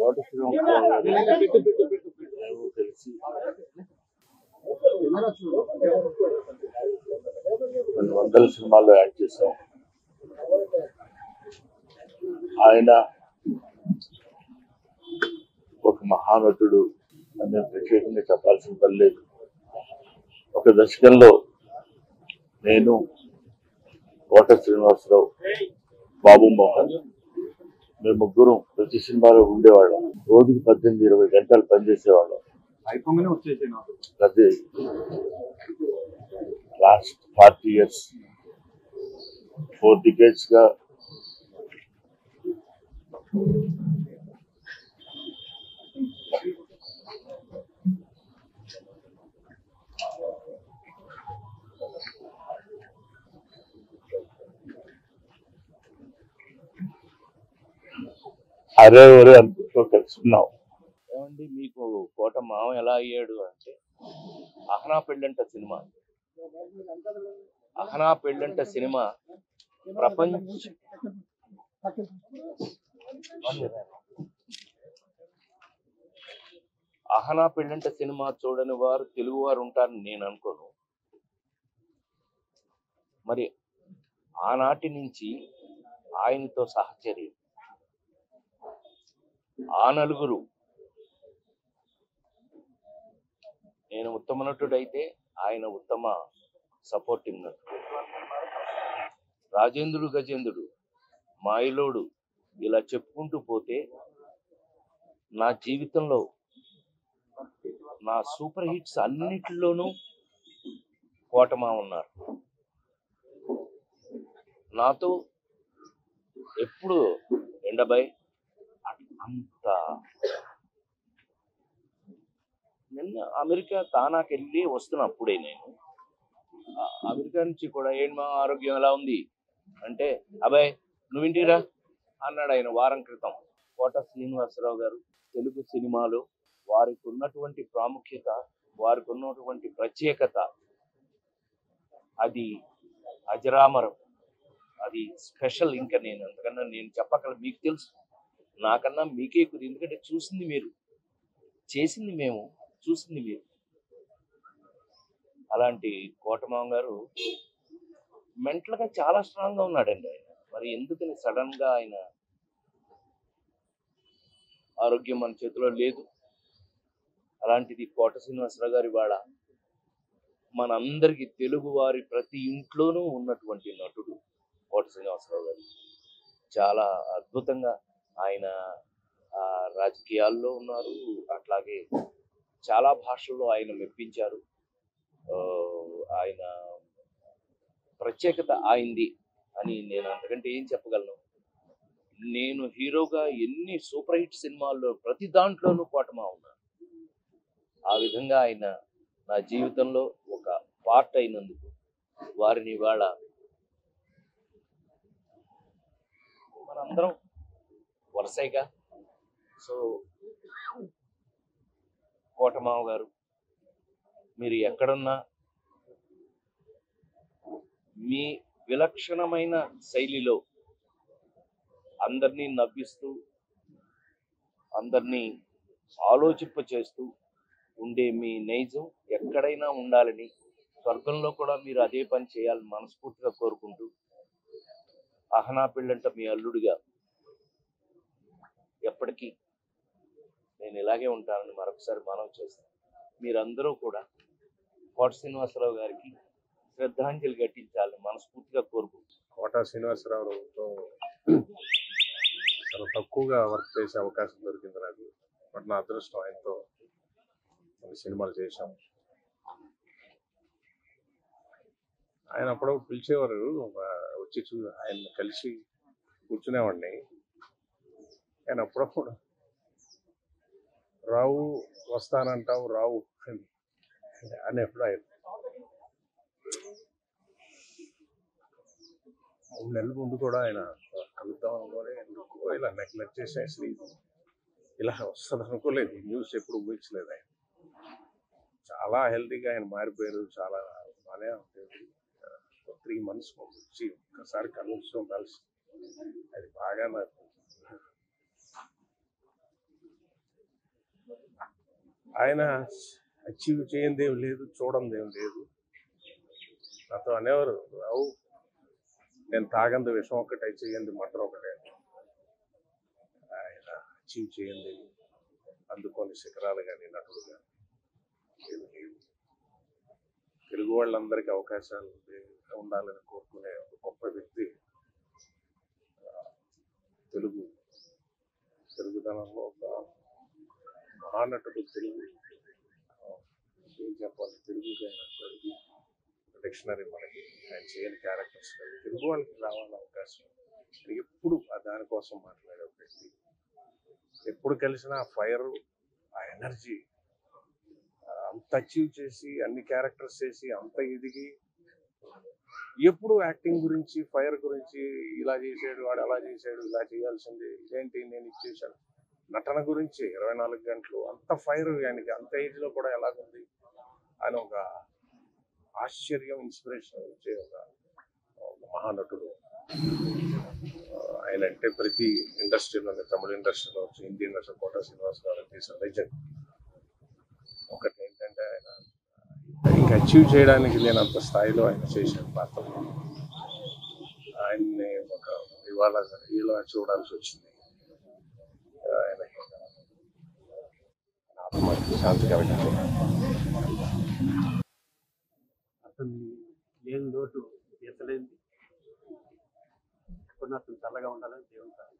కోట శ్రీనివాసరావు తెలిసి కొన్ని వందల సినిమాల్లో యాక్ట్ చేశాం. ఆయన ఒక మహానటుడు అని ప్రత్యేకంగా చెప్పాల్సిన పని లేదు. ఒక దశకంలో నేను, కోట శ్రీనివాసరావు, బాబు మోహన్ మేము ముగ్గురం ప్రతి సినిమాలో ఉండేవాళ్ళం. రోజుకి 18-20 గంటలు పనిచేసేవాళ్ళం. అది లాస్ట్ 40 years 4 decades గా అరే ఒరే అనుకుంటూ తెలుసుకున్నాం. ఏమండి మీకు కోట మామ ఎలా అయ్యాడు అంటే, అహనా పెళ్ళంట సినిమా అహనా పెళ్ళంట సినిమా చూడని వారు తెలుగు వారు ఉంటారని నేను అనుకోను. మరి ఆనాటి నుంచి ఆయనతో సహచర్యం, ఆ నలుగురు, నేను ఉత్తమ నటుడైతే ఆయన ఉత్తమ సపోర్టింగ్ నటుడు, రాజేంద్రుడు, గజేంద్రుడు, మాయలోడు, ఇలా చెప్పుకుంటూ పోతే నా జీవితంలో నా సూపర్ హిట్స్ అన్నిటిలోనూ కోటమా ఉన్నారు. నాతో ఎప్పుడు ఎండబాయ్ అంత. నిన్న అమెరికా తానాకి వెళ్ళి వస్తున్నప్పుడే నేను అమెరికా నుంచి కూడా ఏంటి మా ఆరోగ్యం ఎలా ఉంది అంటే, అబ్బాయి నువ్వు ఇంటిరా అన్నాడు ఆయన వారం క్రితం. కోట శ్రీనివాసరావు గారు తెలుగు సినిమాలో వారికి ఉన్నటువంటి ప్రాముఖ్యత, వారికి ఉన్నటువంటి ప్రత్యేకత అది అజరామరం, అది స్పెషల్. ఇంకా నేను అంతకన్నా నేను చెప్పగల, మీకు తెలుసు నాకన్నా మీకే ఎక్కువ, ఎందుకంటే చూసింది మీరు, చేసింది మేము, చూసింది మీరు. అలాంటి కోటమామ గారు మెంటల్గా చాలా స్ట్రాంగ్గా ఉన్నాడండి ఆయన. మరి ఎందుకని సడన్ గా ఆయన ఆరోగ్యం మన చేతిలో లేదు. అలాంటిది కోట శ్రీనివాసరావు గారి వాడ మనందరికీ, తెలుగు వారి ప్రతి ఇంట్లోనూ ఉన్నటువంటి నటుడు కోట శ్రీనివాసరావు గారు. చాలా అద్భుతంగా ఆయన రాజకీయాల్లో ఉన్నారు, అట్లాగే చాలా భాషల్లో ఆయన మెప్పించారు. ఆయన ప్రత్యేకత ఆయింది అని నేను అంతకంటే ఏం చెప్పగలను. నేను హీరోగా ఎన్ని సూపర్ హిట్ సినిమాల్లో ప్రతి దాంట్లోనూ కోటమా ఉన్నారు. ఆ విధంగా ఆయన నా జీవితంలో ఒక పార్ట్ అయినందుకు వారిని ఇవాళ మనందరం వరుసగా. సో కోటమావ గారు, మీరు ఎక్కడున్నా మీ విలక్షణమైన శైలిలో అందరినీ నవ్విస్తూ, అందరినీ ఆలోచింప చేస్తూ ఉండే మీ నైజం ఎక్కడైనా ఉండాలని, స్వర్గంలో కూడా మీరు అదే పని చేయాలని మనస్ఫూర్తిగా కోరుకుంటూ, అహనా పెళ్ళంట మీ అల్లుడిగా ఎప్పటికీ నేను ఇలాగే ఉంటానని మరొకసారి మనవి చేస్తాను. మీరందరూ కూడా కోట శ్రీనివాసరావు గారికి శ్రద్ధాంజలి ఘటించాలని మనస్ఫూర్తిగా కోరుకుంటున్నాను. కోట శ్రీనివాసరావుతో చాలా తక్కువగా వర్క్ చేసే అవకాశం దొరికింది నాకు. బట్ నా అదృష్టం, ఆయనతో సినిమాలు చేశాం. ఆయన అప్పుడప్పుడు పిలిచేవారు, వచ్చి ఆయన కలిసి కూర్చునేవాడిని. ఆయన అప్పుడప్పుడు రావు వస్తానంటావు రావు అని ఎప్పుడు ఆయన 3 నెలల ముందు కూడా ఆయన కలుద్దాం అనుకోని ఎందుకో ఇలా నెగ్లెక్ట్ చేసేసి ఇలా వస్తుంది అనుకోలేదు. న్యూస్ ఎప్పుడు ఊహించలేదు. ఆయన చాలా హెల్తీగా ఆయన మారిపోయారు. చాలా బాగానే ఉంటుంది. 3 months వచ్చి ఒక్కసారి కలిసి ఉండాల్సి, అది బాగా నాకు ఆయన అచీవ్ చేయంది ఏం లేదు, చూడంది ఏం లేదు. నాతో అనేవారు, రావు నేను తాగంది విషం ఒకటే, చేయండి మటర్ ఒకటే. ఆయన అచీవ్ చేయండి అందుకొని శిఖరాలు కానీ నటుడు కానీ ఏమి లేవు. తెలుగు వాళ్ళందరికీ అవకాశాలు ఉండాలని కోరుకునే ఒక గొప్ప వ్యక్తి. తెలుగుదనంలో ఒక మహానటుడు. తెలుగు ఏం చెప్పాలి, తెలుగు డిక్షనరీ మనకి ఆయన చేయని క్యారెక్టర్స్ తెలుగు వాళ్ళకి రావాలని అవకాశం. ఎప్పుడు దానికోసం మాట్లాడే వ్యక్తి. ఎప్పుడు కలిసిన ఆ ఫైర్, ఆ ఎనర్జీ, అంత అచీవ్ చేసి అన్ని క్యారెక్టర్స్ చేసి అంత ఎదిగి ఎప్పుడు యాక్టింగ్ గురించి, ఫైర్ గురించి, ఇలా చేసాడు వాడు అలా చేశాడు, ఇలా చేయాల్సింది ఇదేంటి నేను ఇచ్చేసాను, నటన గురించి 24 గంటలు అంత ఫైర్ ఆయనకి అంత ఏజ్ లో కూడా ఎలాగుంది ఆయన ఒక ఆశ్చర్యం, ఇన్స్పిరేషన్ ఇచ్చే ఒక మహానటుడు. ఆయన అంటే ప్రతి ఇండస్ట్రీలోనే, తమిళ ఇండస్ట్రీలో వచ్చి హిందీ ఇండస్ట్రీ కోట శ్రీనివాస్ గారు తీసిన లెజెండ్. ఒకటి ఏంటంటే ఆయన ఇంకా అచీవ్ చేయడానికి లేనంత స్థాయిలో ఆయన చేసిన పాత్ర. ఆయన్ని ఒక ఇవాళ ఇలా చూడాల్సి వచ్చింది. ఆయన ఆత్మకి శాంతి కలగాలి. అతను లేని లోటు తీర్చలేంది. కొన్ని అతను చల్లగా ఉండాలని దేవుని సార్.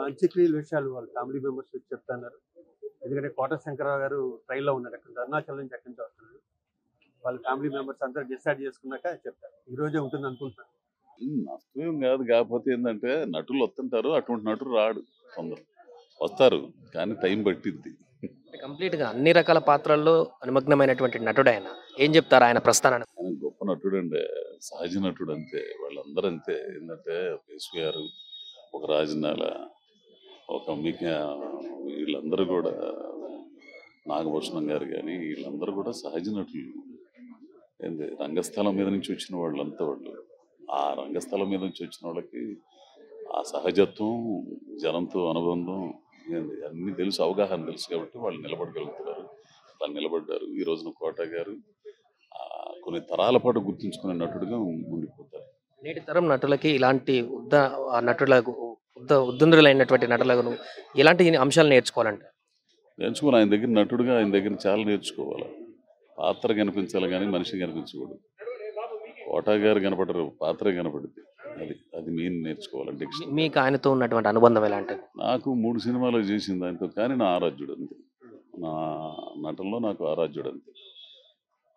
అంత్యక్రియల విషయాలు వాళ్ళ ఫ్యామిలీ మెంబర్స్ చెప్తున్నారు. ఎందుకంటే కోట శంకరరావు గారు ట్రైన్లో ఉన్నారు, అక్కడ అరుణాచల్ నుంచి ఎక్కడి నుంచి వస్తున్నారు. వాళ్ళ ఫ్యామిలీ మెంబర్స్ అందరూ డిసైడ్ చేసుకున్నాక చెప్తారు. ఈ రోజే ఉంటుంది అనుకుంటున్నాను. నష్టమేం కాదు. కాకపోతే ఏంటంటే నటులు వస్తుంటారు, అటువంటి నటులు రాడు, కొందరు వస్తారు, కానీ టైం పట్టిద్ది. కంప్లీట్ గా అన్ని రకాల పాత్రల్లో నిమగ్నమైనటువంటి నటుడు ఆయన. ఏం చెప్తారు ఆయన ప్రస్థానాన్ని? ఆయన గొప్ప నటుడు అండి, సహజ నటుడు అంతే. వాళ్ళందరూ అంతే. ఏంటంటే పేసు గారు, ఒక రాజనాల, ఒక వీళ్ళందరూ కూడా, నాగభూషణం గారు కానీ వీళ్ళందరూ కూడా సహజ నటులు. ఏంటి రంగస్థలం మీద నుంచి వచ్చిన వాళ్ళంతా వాళ్ళు. ఆ రంగస్థలం మీద నుంచి వచ్చిన వాళ్ళకి ఆ సహజత్వం, జనంతో అనుబంధం ఏంది అన్ని తెలుసు, అవగాహన తెలుసు కాబట్టి వాళ్ళు నిలబడగలుగుతున్నారు. వాళ్ళు నిలబడ్డారు. ఈ రోజున కోట గారు కొన్ని తరాల పాటు గుర్తుంచుకునే నటుడుగా ఉండిపోతారు. నేటి తరం నటులకి ఇలాంటి నటులకు ఉద్దండులైనటువంటి నటులకు ఎలాంటి అంశాలు నేర్చుకోవాలంటే? నేర్చుకోవాలి. ఆయన దగ్గర నటుడుగా ఆయన దగ్గర చాలా నేర్చుకోవాలి. పాత్ర కనిపించాలి కానీ మనిషి కనిపించకూడదు. కోట గారు కనపడరు, పాత్ర కనపడుద్ది. అది మెయిన్ నేర్చుకోవాలంటే. మీకు ఆయనతో ఉన్నటువంటి అనుబంధం ఎలాంటిది? నాకు 3 సినిమాలు చేసింది ఆయనతో, కానీ నా ఆరాధ్యుడు అంతే. నా నటనలో నాకు ఆరాధ్యుడు అంతే.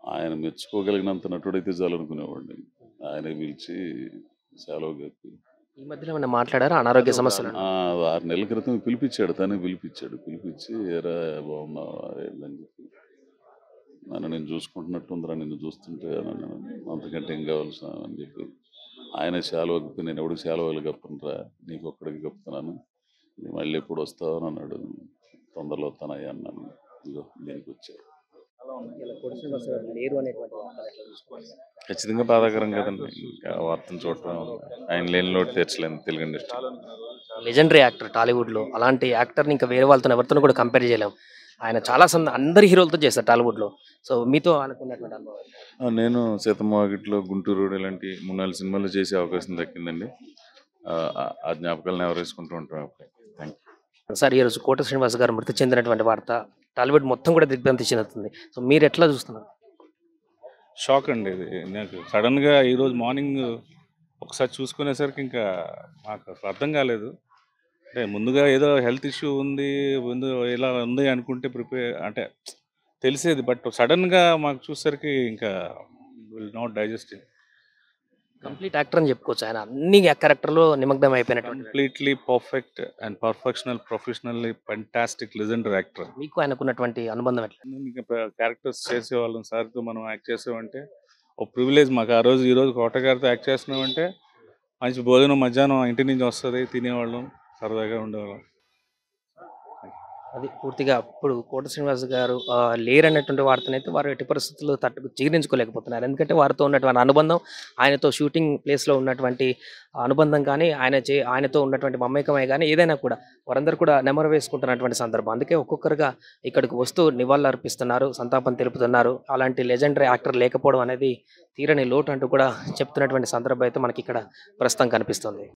ఆయన మెచ్చుకోగలిగినంత నటుడైతే చాలనుకునేవాడిని. ఆయన పిలిచి సెలవు చెప్పి ఈ మధ్యలో ఏమైనా మాట్లాడారా అనారోగ్య సమస్యలు? 6 నెలల క్రితం పిలిపించాడు, తనే పిలిపించి ఎరా బాగున్నావా ఏందని చెప్పి, నన్ను నేను చూసుకుంటున్నట్టుందిరా, నిన్ను చూస్తుంటే అంతకంటే ఏం కావాల్సిన అని చెప్పి ఆయన సెలవు కప్పి, నేను ఎవడికి సెలవులు కప్పనురా, నీకు ఒక్కడికి కప్పుతున్నాను, మళ్ళీ ఎప్పుడు వస్తావు అని అన్నాడు. తొందరలో వస్తానయ్యా అన్నాను. ఇదిగో దీనికి వచ్చారు. ఖచ్చితంగా బాధాకరం కదండి. ఇంకా వార్తను చూడటం, ఆయన లేని లోటు తీర్చలేదు Telugu industry. Legendary actor Tollywood లో. అలాంటి యాక్టర్ని ఇంకా వేరే వాళ్ళతో ఎవరితో కూడా కంపేర్ చేయలేం. ఆయన చాలా అందరి హీరోలతో చేస్తారు టాలీవుడ్ లో. సో మీతో అనుకున్నటువంటి అనుభవం? నేను సీతమ్మవాకిట్లో, గుంటూరు ఇలాంటి 3-4 సినిమాలు చేసే అవకాశం దక్కిందండి. ఆ జ్ఞాపకాలను ఎవరు వేసుకుంటూ ఉంటాం. Thank you sir. ఈరోజు కోట శ్రీనివాస్ గారు మృతి చెందినటువంటి వార్త టాలీవుడ్ మొత్తం కూడా దిగ్భ్రాంతి చెందుతుంది. సో మీరు ఎట్లా చూస్తున్నారు? షాక్ అండి ఇది. నాకు సడన్గా ఈరోజు మార్నింగ్ ఒకసారి చూసుకునేసరికి ఇంకా మాకు అసలు అర్థం కాలేదు. అంటే ముందుగా ఏదో హెల్త్ ఇష్యూ ఉంది, ముందు ఇలా ఉంది అనుకుంటే అంటే తెలిసేది. బట్ సడన్గా మాకు చూసేసరికి ఇంకా will not digest. Complete actor అని చెప్పుకోవచ్చు. ఆయన అన్ని క్యారెక్టర్లో నిమగ్నం అయిపోయినటువంటి completely perfect and professionally fantastic legendary actor. మీకు ఆయనకున్నటువంటి అనుబంధం ఎట్లా? క్యారెక్టర్స్ చేసేవాళ్ళం సార్తో, మనం యాక్ట్ చేసామంటే ఒక ప్రివిలేజ్ మాకు. ఈ రోజు కోట గారితో యాక్ట్ చేస్తున్నామంటే మంచి భోజనం మధ్యాహ్నం ఇంటి నుంచి వస్తుంది, తినేవాళ్ళం, సరదాగా ఉండేవాళ్ళం. అది పూర్తిగా అప్పుడు కోట శ్రీనివాస్ గారు లేరన్నటువంటి వార్తనైతే వారు ఎట్టి పరిస్థితుల్లో జీర్ణించుకోలేకపోతున్నారు. ఎందుకంటే వారితో ఉన్నటువంటి అనుబంధం, ఆయనతో షూటింగ్ ప్లేస్‌లో ఉన్నటువంటి అనుబంధం కానీ, ఆయనతో ఉన్నటువంటి మమేకమే గానీ ఏదైనా కూడా వారందరూ కూడా నెమరు వేసుకుంటున్నటువంటి సందర్భం. అందుకే ఒక్కొక్కరుగా ఇక్కడికి వస్తూ నివాళులర్పిస్తున్నారు, సంతాపం తెలుపుతున్నారు. అలాంటి లెజెండరీ యాక్టర్ లేకపోవడం అనేది తీరని లోటు అంటూ కూడా చెప్తున్నటువంటి సందర్భం అయితే మనకి ఇక్కడ ప్రస్తుతం కనిపిస్తుంది.